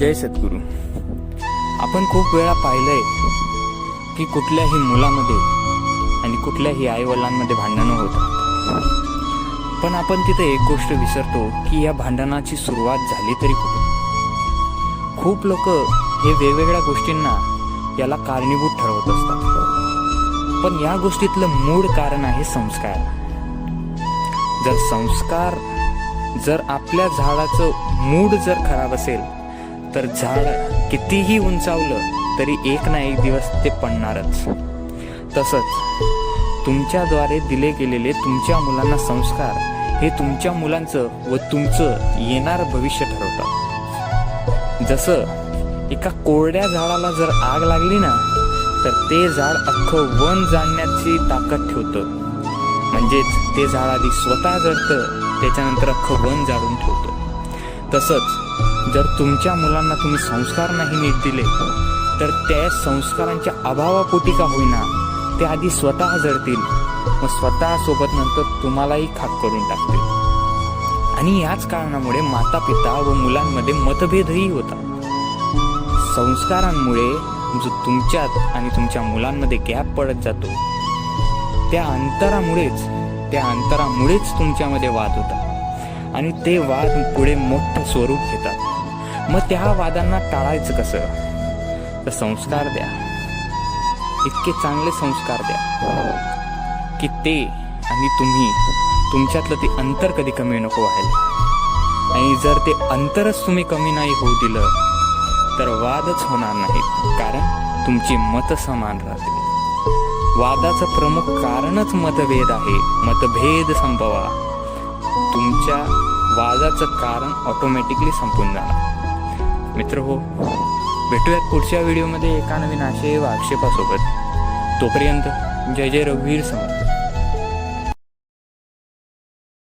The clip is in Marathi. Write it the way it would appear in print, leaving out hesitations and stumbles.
जय सद्गुरू. आपण खूप वेळा पाहिलंय की कुठल्याही मुलामध्ये आणि कुठल्याही आईवडिलांमध्ये भांडणं होतात, पण आपण तिथे एक गोष्ट विसरतो की या भांडणाची सुरुवात झाली तरी कुठून. खूप लोक हे वेगवेगळ्या गोष्टींना याला कारणीभूत ठरवत असतात, पण या गोष्टीतलं मूळ कारण आहे संस्कार. जर आपल्या झाडाचं मूड जर खराब असेल तर झाड कितीही उंचावलं तरी एक ना एक दिवस ते पडणारच. तसंच तुमच्याद्वारे दिले गेलेले तुमच्या मुलांना संस्कार हे तुमच्या मुलांचं व तुमचं येणारं भविष्य ठरवतात. जसं एका कोरड्या झाडाला जर आग लागली ना तर ते झाड अख्खं वन जाळण्याची ताकद ठेवतं. म्हणजेच ते झाड आधी स्वतः जळतं, त्याच्यानंतर अख्खं वन जाळून ठेवतं. तसंच जर तुमच्या मुलांना तुम्ही संस्कार नाही नीट दिले तर त्या संस्कारांच्या अभावापोटी का होईना ते आधी स्वतः जळतील, मग स्वतः सोबत नंतर तुम्हालाही खाक करून टाकतील. आणि याच कारणामुळे माता पिता व मुलांमध्ये मतभेदही होतात. संस्कारांमुळे जो तुमच्यात आणि तुमच्या मुलांमध्ये गॅप पडत जातो, त्या अंतरामुळेच तुमच्यामध्ये वाद होतात आणि ते वाद पुढे मोठं स्वरूप घेतात. मग त्या वादांना टाळायचं कसं? तर संस्कार द्या, इतके चांगले संस्कार द्या की ते आणि तुम्ही तुमच्यातलं ते अंतर कधी कमी नको व्हायला. आणि जर ते अंतरच तुम्ही कमी नाही होऊ दिलं तर वादच होणार नाहीत, कारण तुमची मतं समान राहतील. वादाचं प्रमुख कारणच मतभेद आहे. मतभेद संपवा, तुमच्या वादाचं कारण ऑटोमॅटिकली संपून जाणार. मित्र हो, भेटूयात पुढच्या व्हिडिओमध्ये एका नवीन आशय व आक्षेपासोबत. तोपर्यंत जय जय रघुवीर समर्थ.